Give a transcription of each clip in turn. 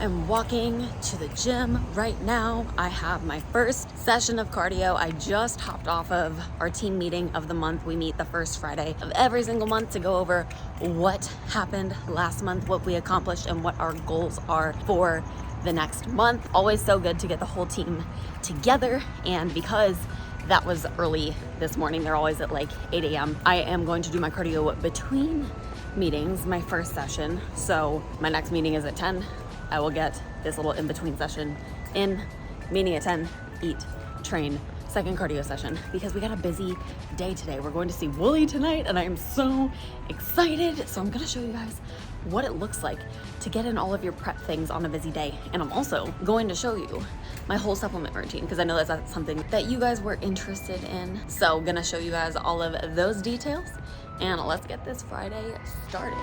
I'm walking to the gym right now. I have my first session of cardio. I just hopped off of our team meeting of the month. We meet the first Friday of every single month to go over what happened last month, what we accomplished, and what our goals are for the next month. Always so good to get the whole team together. And because that was early this morning, they're always at like 8 a.m. I am going to do my cardio between meetings, my first session. So my next meeting is at 10. I will get this little in-between session in, meeting at 10, eat, train, second cardio session, because we got a busy day today. We're going to see Wooly tonight, and I am so excited. So I'm gonna show you guys what it looks like to get in all of your prep things on a busy day. And I'm also going to show you my whole supplement routine, because I know that's something that you guys were interested in. So I'm gonna show you guys all of those details, and let's get this Friday started.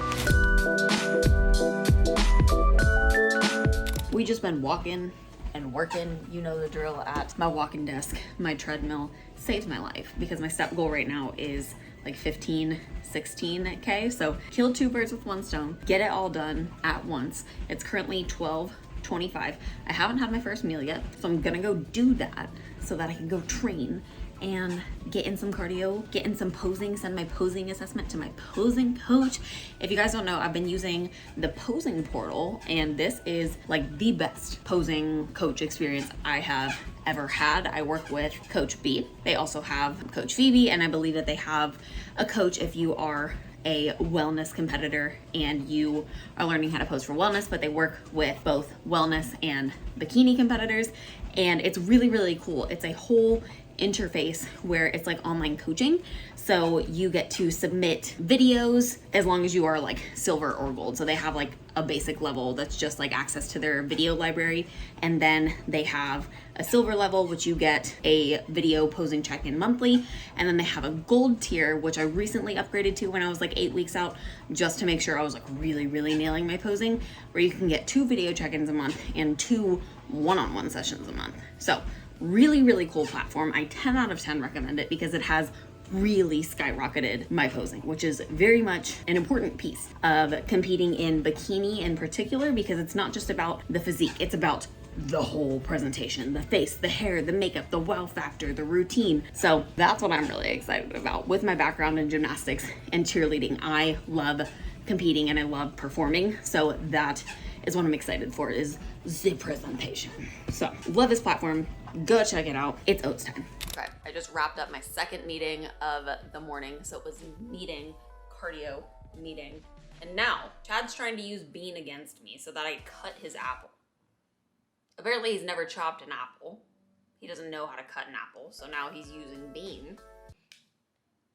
We just been walking and working, you know the drill, at my walking desk. My treadmill saves my life because my step goal right now is like 15, 16K. So kill two birds with one stone, get it all done at once. It's currently 12:25. I haven't had my first meal yet, so I'm gonna go do that so that I can go train and get in some cardio, get in some posing, send my posing assessment to my posing coach. If you guys don't know, I've been using the posing portal, and this is like the best posing coach experience I have ever had. I work with Coach B. They also have Coach Phoebe, and I believe that they have a coach if you are a wellness competitor and you are learning how to pose for wellness, but they work with both wellness and bikini competitors. And it's really, really cool. It's a whole interface where it's like online coaching. So you get to submit videos as long as you are like silver or gold. So they have like a basic level that's just like access to their video library. And then they have a silver level, which you get a video posing check-in monthly. And then they have a gold tier, which I recently upgraded to when I was like 8 weeks out, just to make sure I was like really, really nailing my posing, where you can get 2 video check-ins a month and 2 one-on-one sessions a month. So really, really cool platform. I 10 out of 10 recommend it because it has really skyrocketed my posing, which is very much an important piece of competing in bikini in particular, because it's not just about the physique, it's about the whole presentation, the face, the hair, the makeup, the wow factor, the routine. So that's what I'm really excited about. With my background in gymnastics and cheerleading, I love competing and I love performing. So that is what I'm excited for, is the presentation. So love this platform. Go check it out. It's oats time. Okay, I just wrapped up my second meeting of the morning. So it was meeting, cardio, meeting. And now Chad's trying to use Bean against me so that I cut his apple. Apparently he's never chopped an apple. He doesn't know how to cut an apple. So now he's using Bean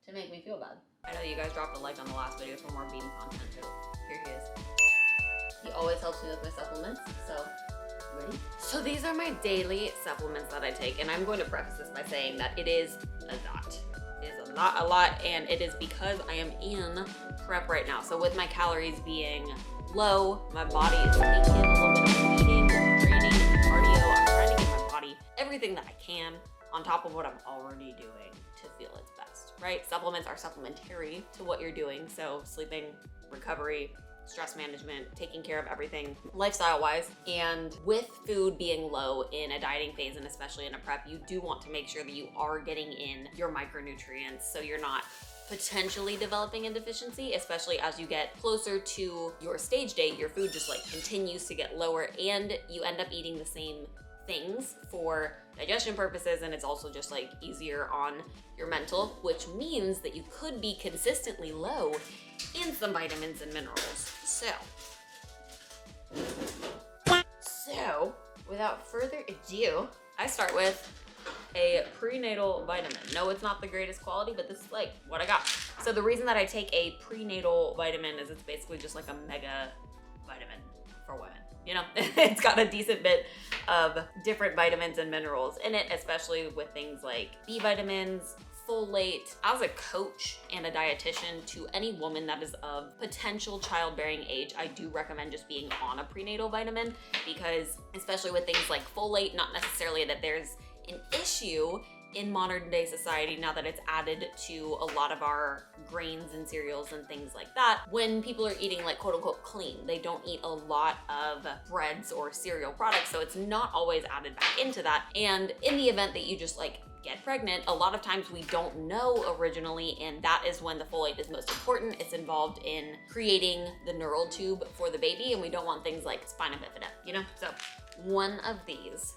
to make me feel bad. I know you guys dropped a like on the last video for more Bean content too. Here he is. He always helps me with my supplements, so ready? So these are my daily supplements that I take, and I'm going to preface this by saying that it is a lot. It is a lot, and it is because I am in prep right now. So with my calories being low, my body is taking a little bit of eating, training, cardio. I'm trying to give my body everything that I can on top of what I'm already doing to feel its best, right? Supplements are supplementary to what you're doing. So sleeping, recovery, stress management, taking care of everything lifestyle-wise. And with food being low in a dieting phase, and especially in a prep, you do want to make sure that you are getting in your micronutrients so you're not potentially developing a deficiency, especially as you get closer to your stage date. Your food just like continues to get lower, and you end up eating the same things for digestion purposes, and it's also just like easier on your mental, which means that you could be consistently low in some vitamins and minerals. So without further ado, I start with a prenatal vitamin. No, it's not the greatest quality, but this is like what I got. So the reason that I take a prenatal vitamin is it's basically just like a mega vitamin for women. You know, it's got a decent bit of different vitamins and minerals in it, especially with things like B vitamins, folate. As a coach and a dietitian to any woman that is of potential childbearing age, I do recommend just being on a prenatal vitamin, because especially with things like folate, not necessarily that there's an issue in modern day society, now that it's added to a lot of our grains and cereals and things like that, when people are eating like quote unquote clean, they don't eat a lot of breads or cereal products, so it's not always added back into that. And in the event that you just like get pregnant, a lot of times we don't know originally, and that is when the folate is most important. It's involved in creating the neural tube for the baby, and we don't want things like spina bifida, you know? So one of these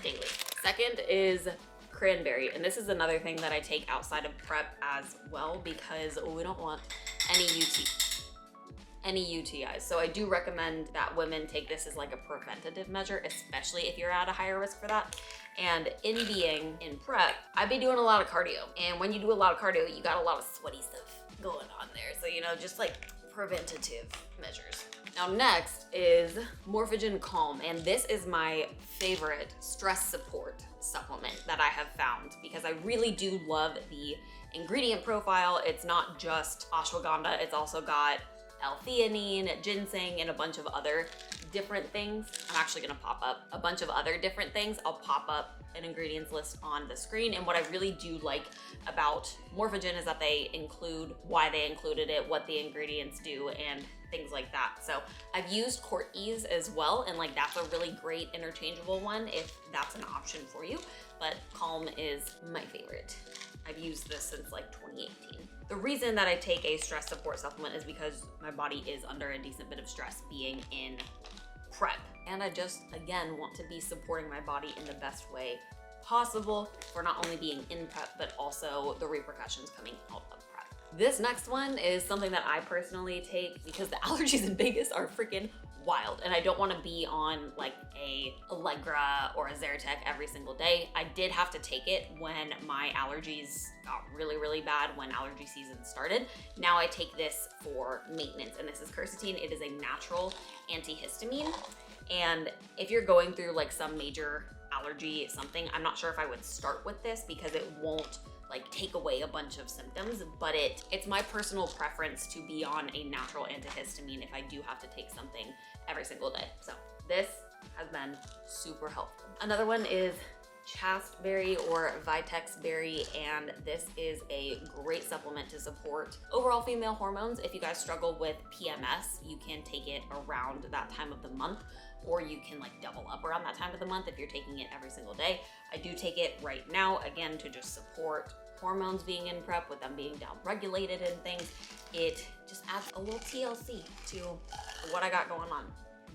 daily. Second is cranberry, and this is another thing that I take outside of prep as well because we don't want any UTIs. So I do recommend that women take this as like a preventative measure, especially if you're at a higher risk for that. And in being in prep, I've been doing a lot of cardio. And when you do a lot of cardio, you got a lot of sweaty stuff going on there. So, you know, just like preventative measures. Now next is Morphogen Calm, and this is my favorite stress support supplement that I have found because I really do love the ingredient profile. It's not just ashwagandha, it's also got L-theanine, ginseng, and a bunch of other different things. I'm actually gonna pop up a bunch of other different things. I'll pop up an ingredients list on the screen. And what I really do like about Morphogen is that they include why they included it, what the ingredients do, and things like that. So I've used Court Ease as well, and like that's a really great interchangeable one if that's an option for you. But Calm is my favorite. I've used this since like 2018. The reason that I take a stress support supplement is because my body is under a decent bit of stress being in prep. And I just, again, want to be supporting my body in the best way possible for not only being in prep, but also the repercussions coming out of prep. This next one is something that I personally take because the allergies in Vegas are freaking wild, and I don't want to be on like a Allegra or a Zyrtec every single day. I did have to take it when my allergies got really, really bad when allergy season started. Now I take this for maintenance, and this is quercetin. It is a natural antihistamine, and if you're going through like some major allergy something, I'm not sure if I would start with this because it won't like take away a bunch of symptoms, but it's my personal preference to be on a natural antihistamine if I do have to take something every single day. So this has been super helpful. Another one is chasteberry or vitex berry, and this is a great supplement to support overall female hormones. If you guys struggle with PMS, you can take it around that time of the month, or you can like double up around that time of the month if you're taking it every single day. I do take it right now, again, to just support hormones being in prep with them being down regulated and things. It just adds a little TLC to what I got going on.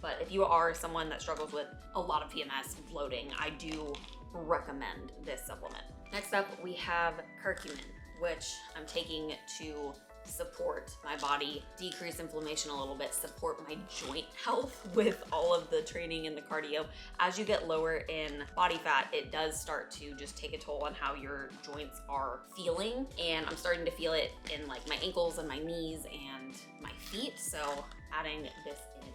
But if you are someone that struggles with a lot of PMS, bloating, I do recommend this supplement. Next up, we have curcumin, which I'm taking to support my body, decrease inflammation a little bit, support my joint health with all of the training and the cardio. As you get lower in body fat, it does start to just take a toll on how your joints are feeling. And I'm starting to feel it in like my ankles and my knees and my feet. So adding this in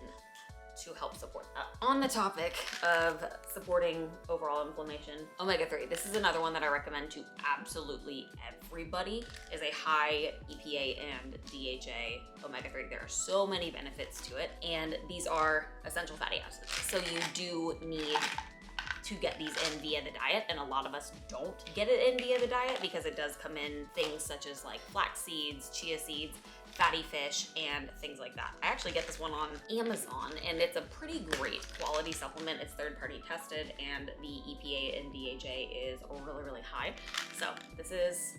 to help support that. On the topic of supporting overall inflammation, omega-3. This is another one that I recommend to absolutely everybody. Is a high EPA and DHA omega-3. There are so many benefits to it, and these are essential fatty acids. So you do need to get these in via the diet, and a lot of us don't get it in via the diet because it does come in things such as like flax seeds, chia seeds, fatty fish, and things like that. I actually get this one on Amazon, and it's a pretty great quality supplement. It's third-party tested, and the EPA and DHA is really, really high. So this is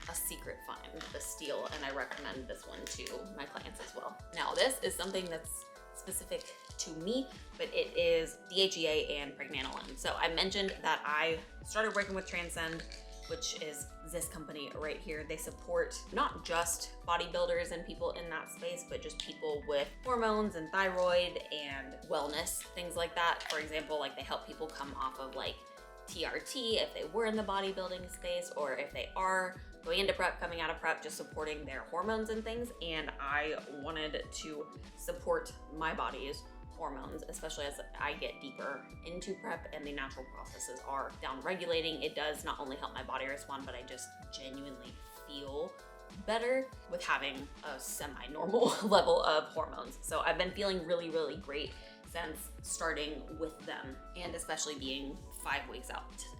a secret find, the steal, and I recommend this one to my clients as well. Now, this is something that's specific to me, but it is DHEA and pregnenolone. So I mentioned that I started working with Transcend, which is this company right here. They support not just bodybuilders and people in that space, but just people with hormones and thyroid and wellness, things like that. For example, like they help people come off of like TRT if they were in the bodybuilding space, or if they are going into prep, coming out of prep, just supporting their hormones and things. And I wanted to support my body's hormones, especially as I get deeper into prep and the natural processes are down regulating. It does not only help my body respond, but I just genuinely feel better with having a semi-normal level of hormones. So I've been feeling really, really great since starting with them, and especially being 5 weeks out today.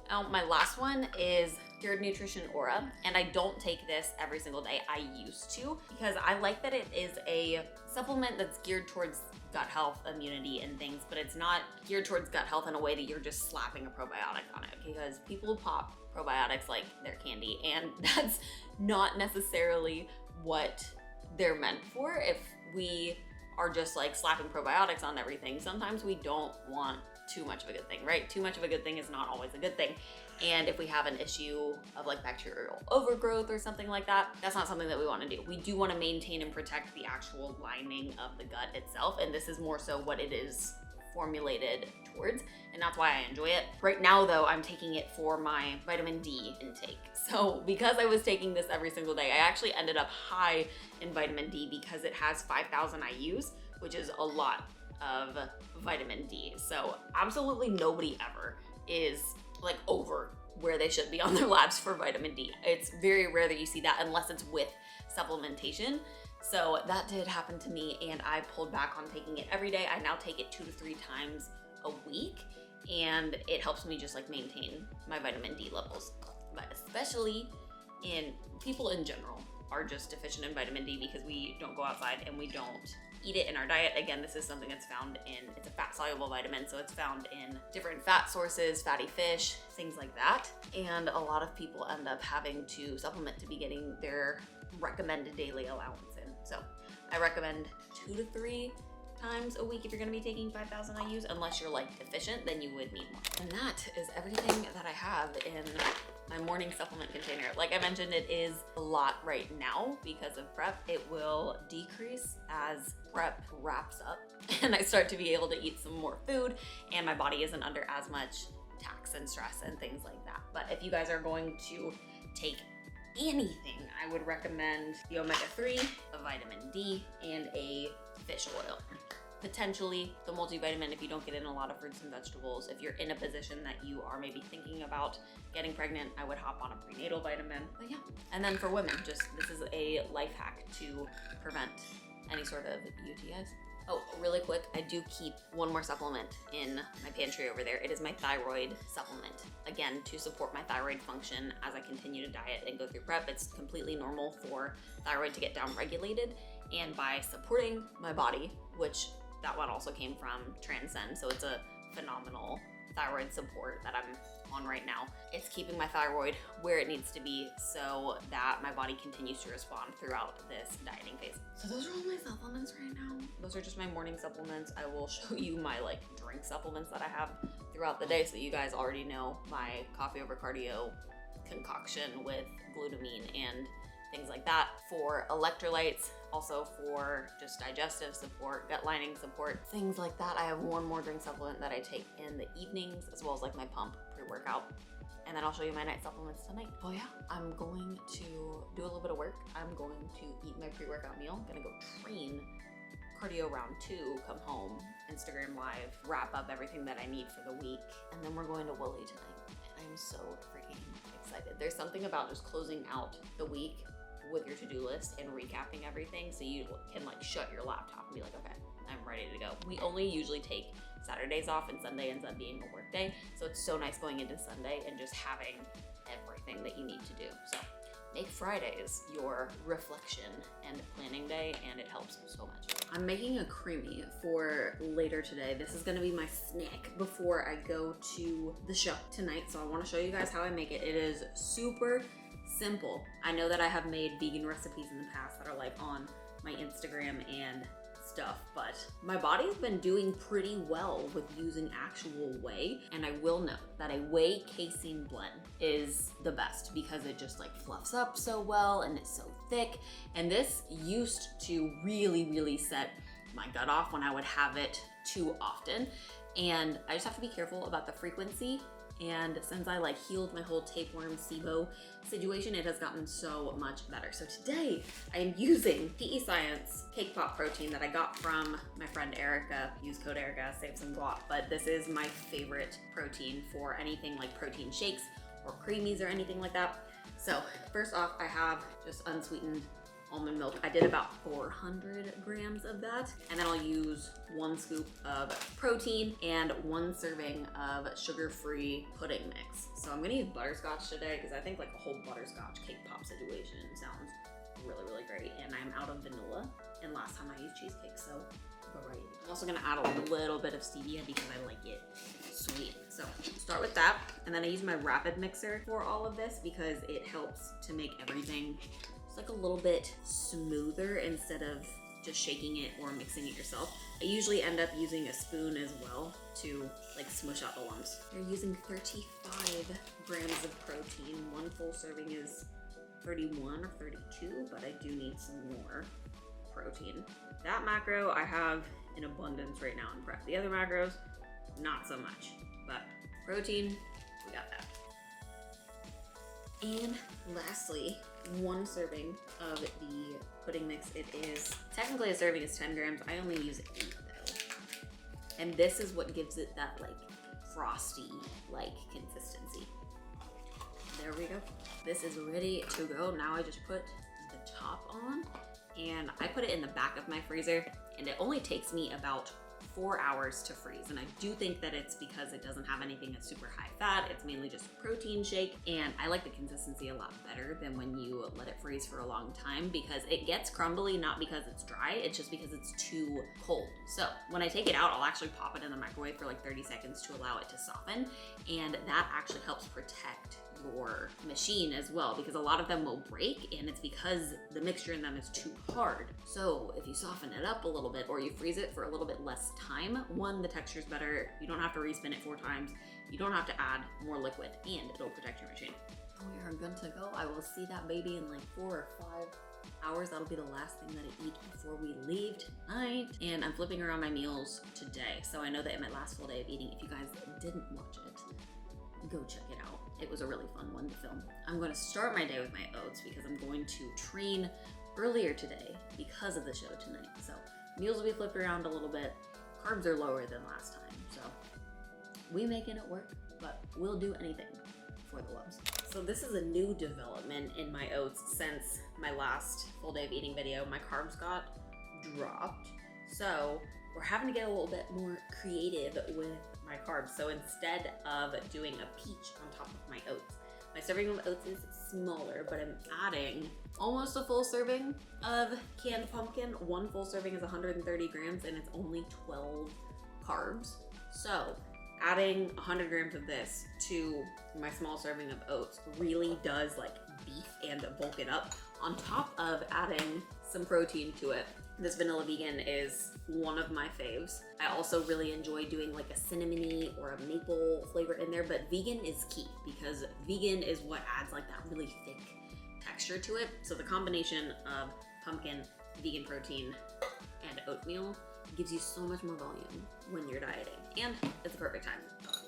Now, my last one is Cured Nutrition Aura, and I don't take this every single day. I used to, because I like that it is a supplement that's geared towards gut health, immunity, and things, but it's not geared towards gut health in a way that you're just slapping a probiotic on it, because people pop probiotics like they're candy, and that's not necessarily what they're meant for. If we are just like slapping probiotics on everything, sometimes we don't want too much of a good thing, right? Too much of a good thing is not always a good thing. And if we have an issue of like bacterial overgrowth or something like that, that's not something that we want to do. We do want to maintain and protect the actual lining of the gut itself. And this is more so what it is formulated towards, and that's why I enjoy it. Right now though, I'm taking it for my vitamin D intake. So because I was taking this every single day, I actually ended up high in vitamin D because it has 5,000 IUs, which is a lot of vitamin D. So absolutely nobody ever is like over where they should be on their labs for vitamin D. It's very rare that you see that unless it's with supplementation. So that did happen to me, and I pulled back on taking it every day. I now take it 2 to 3 times a week, and it helps me just like maintain my vitamin D levels. But especially in people in general are just deficient in vitamin D because we don't go outside and we don't eat it in our diet. Again, this is something that's found in, it's a fat soluble vitamin, so it's found in different fat sources, fatty fish, things like that. And a lot of people end up having to supplement to be getting their recommended daily allowance in. So I recommend 2 to 3 times a week if you're gonna be taking 5,000 IUs, unless you're like deficient, then you would need more. And that is everything that I have in my morning supplement container. Like I mentioned, it is a lot right now because of prep. It will decrease as prep wraps up and I start to be able to eat some more food and my body isn't under as much tax and stress and things like that. But if you guys are going to take anything, I would recommend the omega-3, a vitamin D, and a fish oil. Potentially the multivitamin if you don't get in a lot of fruits and vegetables. If you're in a position that you are maybe thinking about getting pregnant, I would hop on a prenatal vitamin. But yeah, and then for women, just this is a life hack to prevent any sort of UTIs. Oh, really quick, I do keep one more supplement in my pantry over there. It is my thyroid supplement. Again, to support my thyroid function as I continue to diet and go through prep. It's completely normal for thyroid to get down-regulated. And by supporting my body, which that one also came from Transcend, so it's a phenomenal thyroid support that I'm on right now. It's keeping my thyroid where it needs to be so that my body continues to respond throughout this dieting phase. So those are all my supplements right now. Those are just my morning supplements. I will show you my like drink supplements that I have throughout the day so you guys already know my coffee over cardio concoction with glutamine and things like that for electrolytes, also for just digestive support, gut lining support, things like that. I have one more drink supplement that I take in the evenings, as well as like my pump pre-workout. And then I'll show you my night supplements tonight. Oh yeah, I'm going to do a little bit of work. I'm going to eat my pre-workout meal. I'm gonna go train cardio round 2, come home, Instagram live, wrap up everything that I need for the week. And then we're going to Woolly tonight. And I'm so freaking excited. There's something about just closing out the week with your to-do list and recapping everything so you can like shut your laptop and be like, okay, I'm ready to go. We only usually take Saturdays off and Sunday ends up being a work day. So it's so nice going into Sunday and just having everything that you need to do. So make Fridays your reflection and planning day and it helps so much. I'm making a creamy for later today. This is gonna be my snack before I go to the show tonight. So I wanna show you guys how I make it. It is super simple. I know that I have made vegan recipes in the past that are like on my Instagram and stuff, but my body's been doing pretty well with using actual whey. And I will note that a whey casein blend is the best because it just like fluffs up so well and it's so thick. And this used to really set my gut off when I would have it too often. And I just have to be careful about the frequency. And since I like healed my whole tapeworm SIBO situation, it has gotten so much better. So today I am using PE Science Cake Pop protein that I got from my friend Erica. Use code Erica, save some guap. But this is my favorite protein for anything like protein shakes or creamies or anything like that. So first off, I have just unsweetened almond milk. I did about 400 grams of that. And then I'll use 1 scoop of protein and 1 serving of sugar-free pudding mix. So I'm gonna use butterscotch today because I think like a whole butterscotch cake pop situation sounds really, really great. And I'm out of vanilla. And last time I used cheesecake, so variety. I'm also gonna add a little bit of stevia because I like it sweet. So start with that. And then I use my rapid mixer for all of this because it helps to make everything just like a little bit smoother instead of just shaking it or mixing it yourself. I usually end up using a spoon as well to like smush out the lumps. You're using 35 grams of protein. 1 full serving is 31 or 32, but I do need some more protein. That macro I have in abundance right now in prep. The other macros, not so much, but protein, we got that. And lastly, 1 serving of the pudding mix. It is, technically a serving is 10 grams. I only use 8 though. And this is what gives it that like frosty like consistency. There we go. This is ready to go. Now I just put the top on and I put it in the back of my freezer and it only takes me about 4 hours to freeze. And I do think that it's because it doesn't have anything that's super high fat. It's mainly just a protein shake. And I like the consistency a lot better than when you let it freeze for a long time because it gets crumbly, not because it's dry, it's just because it's too cold. So when I take it out, I'll actually pop it in the microwave for like 30 seconds to allow it to soften. And that actually helps protect your machine as well because a lot of them will break and it's because the mixture in them is too hard. So if you soften it up a little bit or you freeze it for a little bit less time, 1, the texture's better, you don't have to respin it 4 times, you don't have to add more liquid, and it'll protect your machine. We are good to go. I will see that baby in like 4 or 5 hours. That'll be the last thing that I eat before we leave tonight. And I'm flipping around my meals today, so I know that in my last full day of eating, if you guys didn't watch it, go check it out. It was a really fun one to film. I'm going to start my day with my oats because I'm going to train earlier today because of the show tonight. So meals will be flipped around a little bit. Carbs are lower than last time. So we making it work, but we'll do anything for the loves. So this is a new development in my oats since my last full day of eating video. My carbs got dropped. So we're having to get a little bit more creative with my carbs. So instead of doing a peach on top of my oats, my serving of oats is smaller, but I'm adding almost a full serving of canned pumpkin. 1 full serving is 130 grams and it's only 12 carbs. So adding 100 grams of this to my small serving of oats really does like beef and bulk it up on top of adding some protein to it. This vanilla vegan is one of my faves. I also really enjoy doing like a cinnamony or a maple flavor in there, but vegan is key because vegan is what adds like that really thick texture to it. So the combination of pumpkin, vegan protein, and oatmeal gives you so much more volume when you're dieting. And it's the perfect time.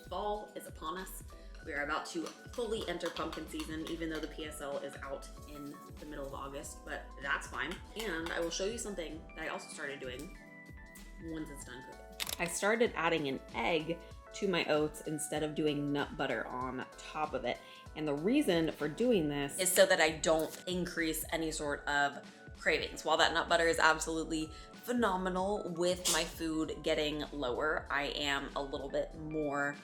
Fall is upon us. We are about to fully enter pumpkin season, even though the PSL is out in the middle of August, but that's fine. And I will show you something that I also started doing once it's done cooking. I started adding an egg to my oats instead of doing nut butter on top of it. And the reason for doing this is so that I don't increase any sort of cravings. While that nut butter is absolutely phenomenal with my food getting lower, I am a little bit more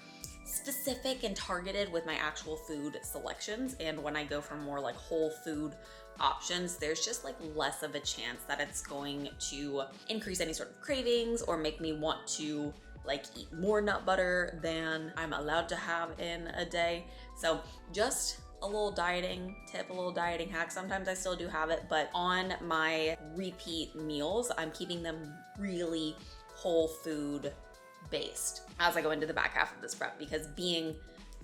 specific and targeted with my actual food selections. And when I go for more like whole food options, there's just like less of a chance that it's going to increase any sort of cravings or make me want to like eat more nut butter than I'm allowed to have in a day. So just a little dieting tip, a little dieting hack. Sometimes I still do have it, but on my repeat meals, I'm keeping them really whole food based as I go into the back half of this prep, because being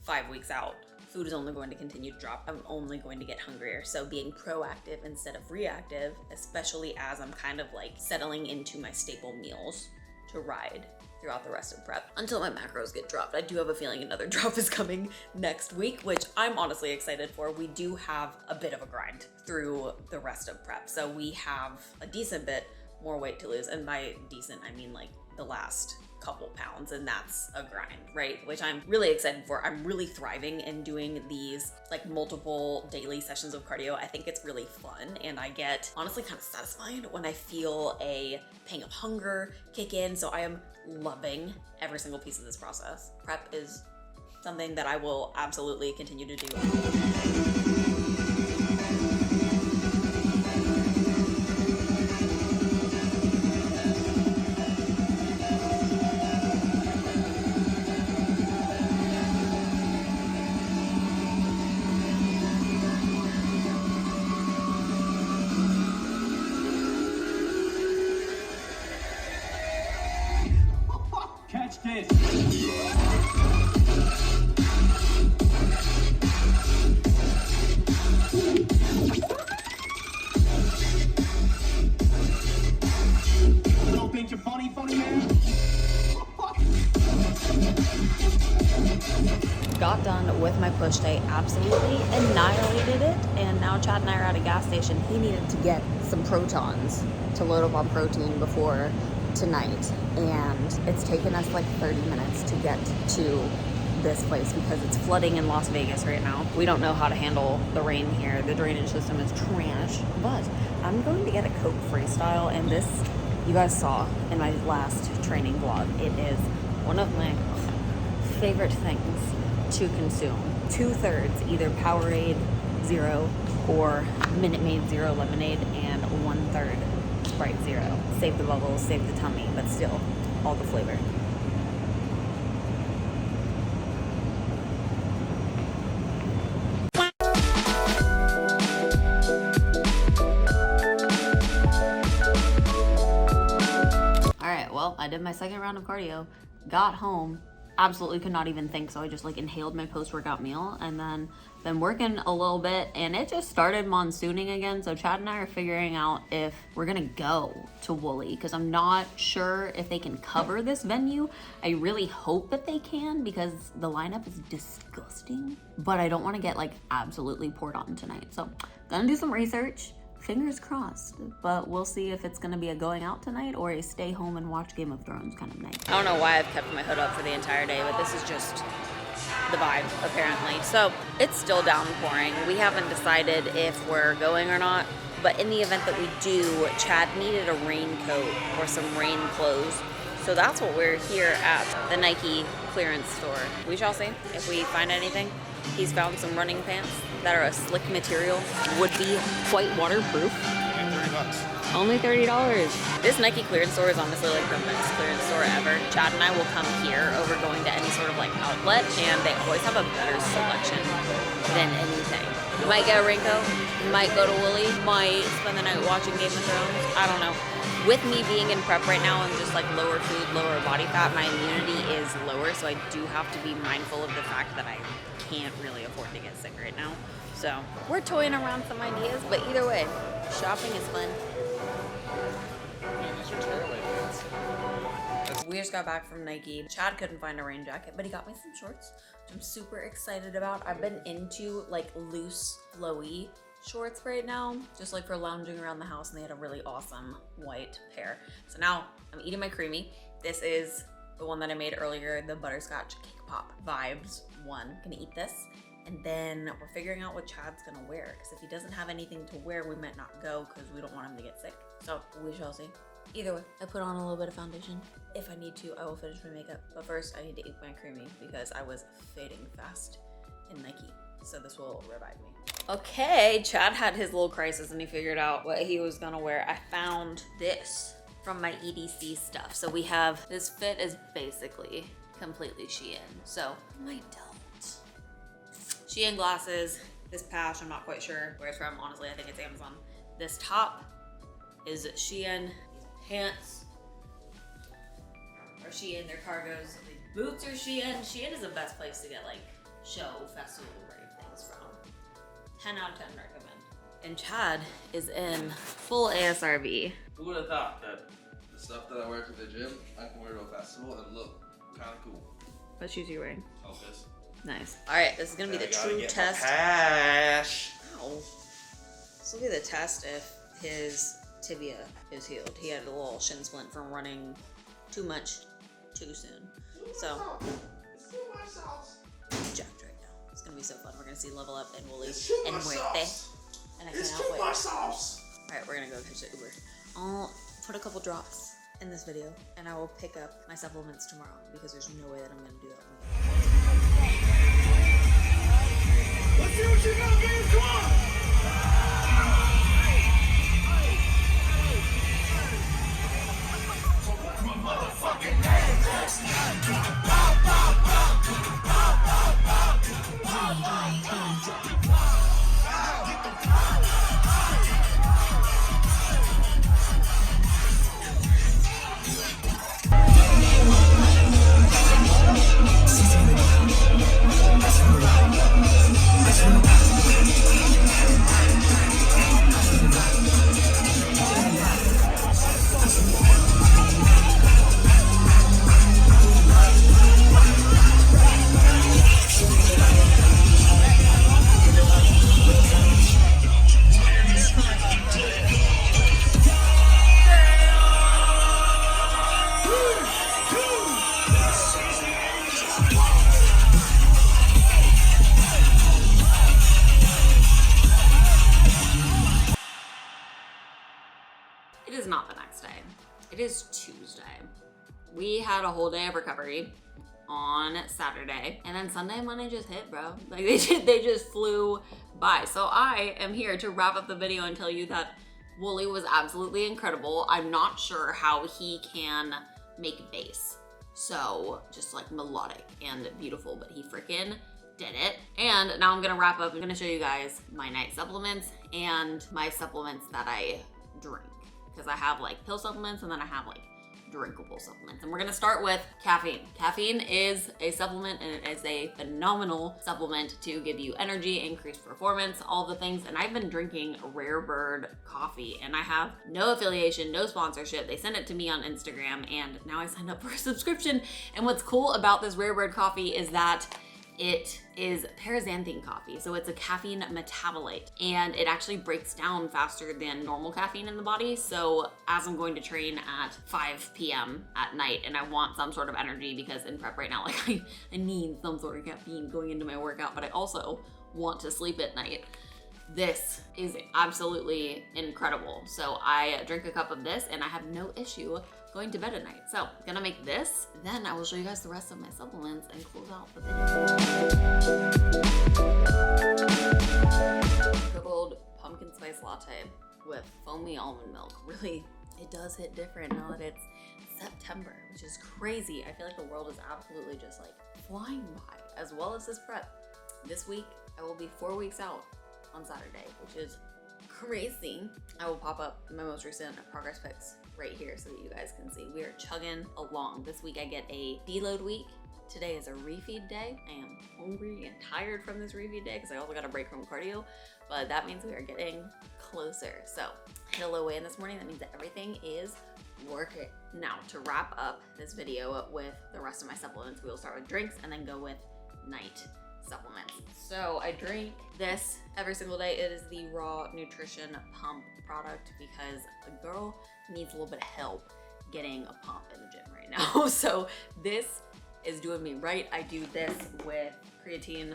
5 weeks out, food is only going to continue to drop. I'm only going to get hungrier. So being proactive instead of reactive, especially as I'm kind of like settling into my staple meals to ride throughout the rest of prep until my macros get dropped. I do have a feeling another drop is coming next week, which I'm honestly excited for. We do have a bit of a grind through the rest of prep. So we have a decent bit more weight to lose. And by decent, I mean like the last couple pounds, and that's a grind, right? Which I'm really excited for. I'm really thriving in doing these like multiple daily sessions of cardio. I think it's really fun, and I get honestly kind of satisfied when I feel a pang of hunger kick in. So I am loving every single piece of this process. Prep is something that I will absolutely continue to do. Catch this. Don't think you're funny, man. Got done with my push day, absolutely annihilated it, and now Chad and I are at a gas station. He needed to get some protons to load up on protein before tonight, and it's taken us like 30 minutes to get to this place because it's flooding in Las Vegas right now. We don't know how to handle the rain here. The drainage system is trash, but I'm going to get a Coke Freestyle, and this you guys saw in my last training vlog. It is one of my favorite things to consume. 2/3 either Powerade Zero or Minute Maid Zero Lemonade, and 1/3 Sprite Zero. Save the bubbles, save the tummy, but still, all the flavor. Alright, well, I did my second round of cardio, got home, absolutely could not even think, so I just like inhaled my post-workout meal, and then been working a little bit, and it just started monsooning again. So Chad and I are figuring out if we're gonna go to Woolly, because I'm not sure if they can cover this venue. I really hope that they can, because the lineup is disgusting, but I don't want to get like absolutely poured on tonight. So gonna do some research, fingers crossed, but we'll see if it's gonna be a going out tonight or a stay home and watch Game of Thrones kind of night. I don't know why I've kept my hood up for the entire day, but this is just the vibe apparently. So it's still downpouring. We haven't decided if we're going or not, but in the event that we do, Chad needed a raincoat or some rain clothes. So that's what we're here at the Nike clearance store. We shall see if we find anything. He's found some running pants that are a slick material, would be quite waterproof. Only $30. This Nike clearance store is honestly like the best clearance store ever. Chad and I will come here over going to any sort of like outlet, and they always have a better selection than anything. Might get a raincoat, might go to Woolly, might spend the night watching Game of Thrones. I don't know. With me being in prep right now and just like lower food, lower body fat, my immunity is lower, so I do have to be mindful of the fact that I can't really afford to get sick right now. So we're toying around some ideas, but either way, shopping is fun. We just got back from Nike. Chad couldn't find a rain jacket, but he got me some shorts, which I'm super excited about. I've been into like loose, flowy shorts right now, just like for lounging around the house, and they had a really awesome white pair. So now I'm eating my creamy. This is the one that I made earlier, the butterscotch cake pop vibes one. Gonna eat this, and then we're figuring out what Chad's gonna wear, because if he doesn't have anything to wear, we might not go because we don't want him to get sick. So we shall see. Either way, I put on a little bit of foundation. If I need to, I will finish my makeup, but first I need to eat my creamy because I was fading fast in Nike. So this will revive me. Okay, Chad had his little crisis and he figured out what he was gonna wear. I found this from my EDC stuff. So we have, this fit is basically completely Shein. So my don't. Shein glasses, this patch, I'm not quite sure where it's from. Honestly, I think it's Amazon. This top is Shein. These pants are Shein, they're cargos. The boots are Shein. Shein is the best place to get like show, festival, rave things from. 10 out of 10 recommend. And Chad is in full ASRB. Who would have thought that the stuff that I wear to the gym, I can wear to a festival and look kind of cool. What shoes are you wearing? Oh, this. Nice. All right, this is gonna be the true test. Cash. Ow. This will be the test if his tibia is healed. He had a little shin splint from running too much too soon. So, jacked right now. It's gonna be so fun. We're gonna see Level Up and Wooly and Muerte. And I cannot wait. Alright, we're gonna go catch the Uber. I'll put a couple drops in this video and I will pick up my supplements tomorrow because there's no way that I'm gonna do that. Let's see what you got, man. Come on. It is not the next day. It is Tuesday. We had a whole day of recovery on Saturday, and then Sunday and Monday just hit, bro. Like they just flew by. So I am here to wrap up the video and tell you that Wooly was absolutely incredible. I'm not sure how he can make bass so just like melodic and beautiful, but he freaking did it. And now I'm gonna wrap up. I'm gonna show you guys my night supplements and my supplements that I drink, because I have like pill supplements and then I have like drinkable supplements. And we're gonna start with caffeine. Caffeine is a supplement, and it is a phenomenal supplement to give you energy, increased performance, all the things. And I've been drinking Rare Bird coffee, and I have no affiliation, no sponsorship. They sent it to me on Instagram, and now I signed up for a subscription. And what's cool about this Rare Bird coffee is that it is paraxanthine coffee, so it's a caffeine metabolite, and it actually breaks down faster than normal caffeine in the body. So as I'm going to train at 5 p.m. at night and I want some sort of energy, because in prep right now, like I need some sort of caffeine going into my workout, but I also want to sleep at night, this is absolutely incredible. So I drink a cup of this and I have no issue going to bed at night. So I'm gonna make this, then I will show you guys the rest of my supplements and close out the video. Pickled pumpkin spice latte with foamy almond milk. Really, it does hit different now that it's September, which is crazy. I feel like the world is absolutely just like flying by, as well as this prep. This week, I will be 4 weeks out on Saturday, which is crazy. I will pop up my most recent progress pics right here so that you guys can see. We are chugging along. This week I get a deload week. Today is a refeed day. I am hungry and tired from this refeed day because I also got a break from cardio, but that means we are getting closer. So I hit a low weigh-in this morning. That means that everything is working. Now to wrap up this video with the rest of my supplements, we will start with drinks and then go with night supplements. So I drink this every single day. It is the Raw Nutrition Pump product because a girl needs a little bit of help getting a pump in the gym right now. So this is doing me right. I do this with creatine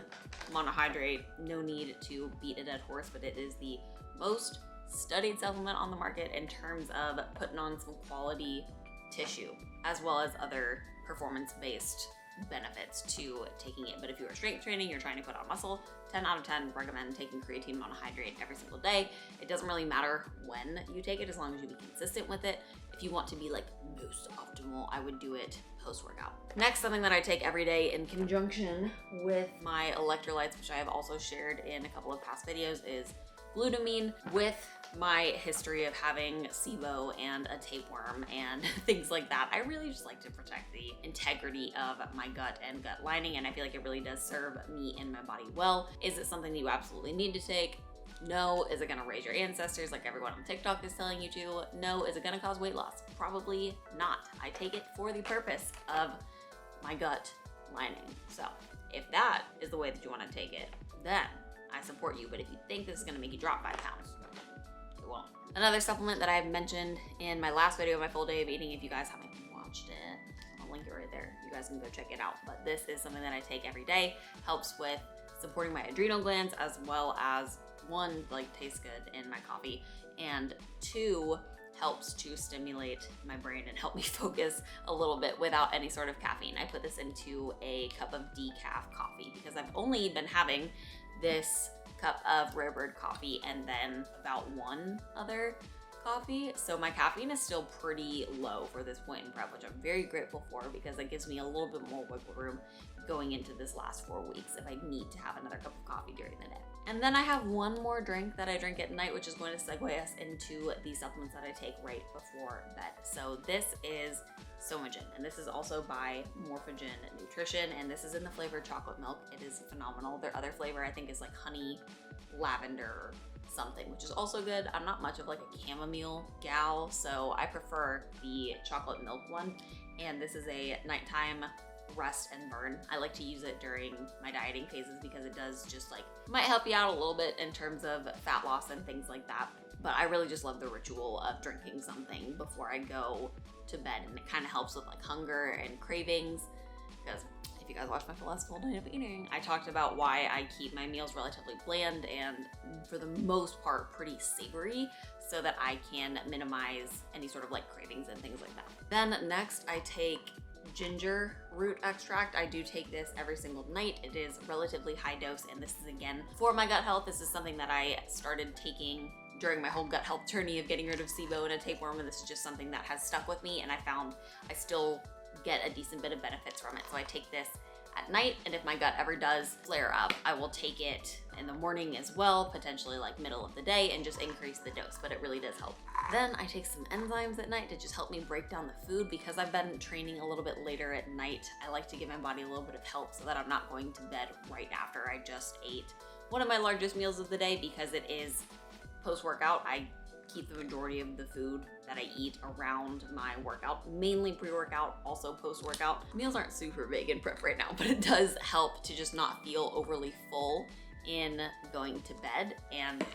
monohydrate. No need to beat a dead horse, but it is the most studied supplement on the market in terms of putting on some quality tissue, as well as other performance-based benefits to taking it. But if you are strength training, you're trying to put on muscle, 10 out of 10 recommend taking creatine monohydrate every single day. It doesn't really matter when you take it, as long as you be consistent with it. If you want to be like most optimal, I would do it post-workout. Next, something that I take every day in conjunction with my electrolytes, which I have also shared in a couple of past videos, is glutamine. With my history of having SIBO and a tapeworm and things like that, I really just like to protect the integrity of my gut and gut lining, and I feel like it really does serve me and my body well. Is it something that you absolutely need to take? No. Is it gonna raise your ancestors like everyone on TikTok is telling you to? No. Is it gonna cause weight loss? Probably not. I take it for the purpose of my gut lining. So if that is the way that you wanna take it, then I support you. But if you think this is gonna make you drop 5 pounds, it won't. Another supplement that I mentioned in my last video, my full day of eating, if you guys haven't watched it, I'll link it right there. You guys can go check it out. But this is something that I take every day, helps with supporting my adrenal glands, as well as one, like tastes good in my coffee, and two, helps to stimulate my brain and help me focus a little bit without any sort of caffeine. I put this into a cup of decaf coffee because I've only been having this cup of Rare Bird coffee and then about one other coffee. So my caffeine is still pretty low for this point in prep, which I'm very grateful for because it gives me a little bit more wiggle room going into this last 4 weeks if I need to have another cup of coffee during the day. And then I have one more drink that I drink at night, which is going to segue us into the supplements that I take right before bed. So this is Somagen, and this is also by Morphogen Nutrition, and this is in the flavor chocolate milk. It is phenomenal. Their other flavor I think is like honey lavender something, which is also good. I'm not much of like a chamomile gal, so I prefer the chocolate milk one, and this is a nighttime rest and burn. I like to use it during my dieting phases because it does just like, might help you out a little bit in terms of fat loss and things like that. But I really just love the ritual of drinking something before I go to bed, and it kind of helps with like hunger and cravings. Because if you guys watch my philosophical night of eating, I talked about why I keep my meals relatively bland and for the most part pretty savory, so that I can minimize any sort of like cravings and things like that. Then next I take ginger root extract. I do take this every single night. It is relatively high dose, and this is again for my gut health. This is something that I started taking during my whole gut health journey of getting rid of SIBO and a tapeworm, and this is just something that has stuck with me, and I found I still get a decent bit of benefits from it. So I take this at night, and if my gut ever does flare up, I will take it in the morning as well, potentially like middle of the day, and just increase the dose, but it really does help. Then I take some enzymes at night to just help me break down the food. Because I've been training a little bit later at night, I like to give my body a little bit of help so that I'm not going to bed right after I just ate one of my largest meals of the day. Because it is post-workout, I keep the majority of the food that I eat around my workout, mainly pre-workout, also post-workout. Meals aren't super big in prep right now, but it does help to just not feel overly full in going to bed and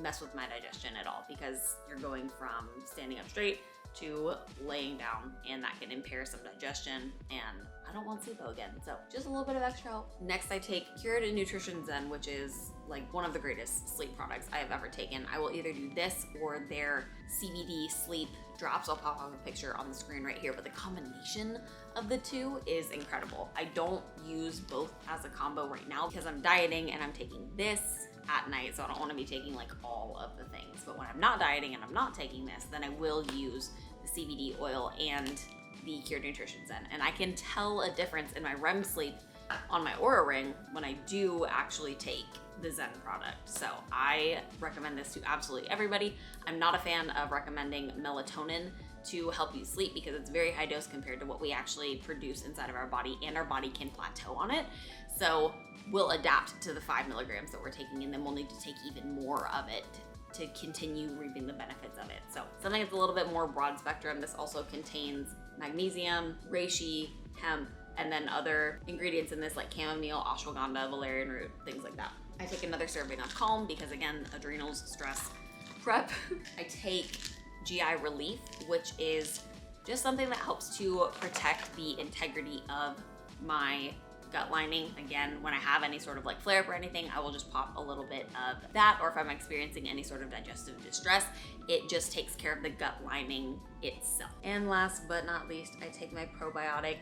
mess with my digestion at all, because you're going from standing up straight to laying down, and that can impair some digestion, and I don't want SIBO again, so just a little bit of extra help. Next I take Curated Nutrition Zen, which is like one of the greatest sleep products I have ever taken. I will either do this or their CBD sleep drops. I'll pop up a picture on the screen right here, but the combination of the two is incredible. I don't use both as a combo right now because I'm dieting and I'm taking this at night, so I don't want to be taking like all of the things. But when I'm not dieting and I'm not taking this, then I will use the CBD oil and the Cured Nutrition Zen. And I can tell a difference in my REM sleep on my Oura Ring when I do actually take the Zen product. So I recommend this to absolutely everybody. I'm not a fan of recommending melatonin to help you sleep because it's very high dose compared to what we actually produce inside of our body, and our body can plateau on it. So we'll adapt to the 5 milligrams that we're taking, and then we'll need to take even more of it to continue reaping the benefits of it. So something that's a little bit more broad spectrum. This also contains magnesium, reishi, hemp, and then other ingredients in this like chamomile, ashwagandha, valerian root, things like that. I take another serving of Calm because again, adrenals, stress, prep. I take GI Relief, which is just something that helps to protect the integrity of my gut lining. Again, when I have any sort of like flare up or anything, I will just pop a little bit of that, or if I'm experiencing any sort of digestive distress, it just takes care of the gut lining itself. And last but not least, I take my probiotic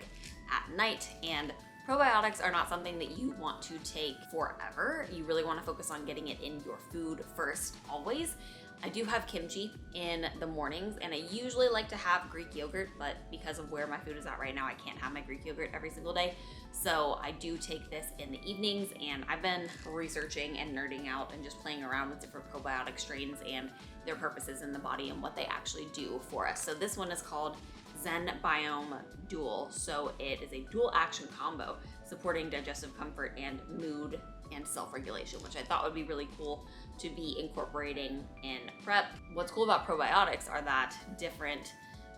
at night, and probiotics are not something that you want to take forever. You really want to focus on getting it in your food first, always. I do have kimchi in the mornings, and I usually like to have Greek yogurt, but because of where my food is at right now, I can't have my Greek yogurt every single day. So I do take this in the evenings, and I've been researching and nerding out and just playing around with different probiotic strains and their purposes in the body and what they actually do for us. So this one is called Zen Biome Dual. So it is a dual action combo supporting digestive comfort and mood and self-regulation, which I thought would be really cool to be incorporating in prep. What's cool about probiotics are that different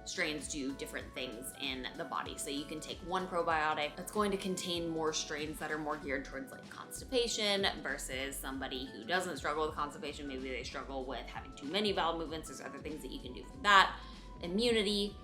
strains do different things in the body. So you can take one probiotic that's going to contain more strains that are more geared towards like constipation versus somebody who doesn't struggle with constipation. Maybe they struggle with having too many bowel movements. There's other things that you can do for that. Immunity,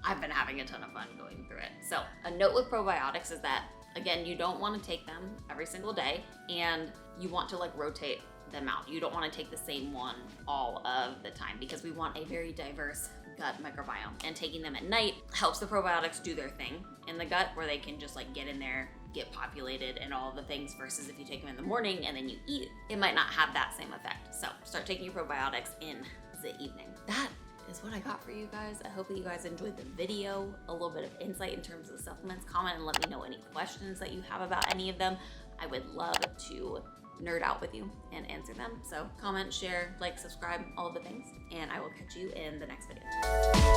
I've been having a ton of fun going through it. So a note with probiotics is that, again, you don't want to take them every single day, and you want to like rotate them out. You don't want to take the same one all of the time, because we want a very diverse gut microbiome, and taking them at night helps the probiotics do their thing in the gut, where they can just like get in there, get populated and all the things, versus if you take them in the morning and then you eat, it might not have that same effect. So start taking your probiotics in the evening. That is what I got for you guys. I hope that you guys enjoyed the video, a little bit of insight in terms of the supplements. Comment and let me know any questions that you have about any of them. I would love to nerd out with you and answer them. So comment, share, like, subscribe, all of the things, and I will catch you in the next video.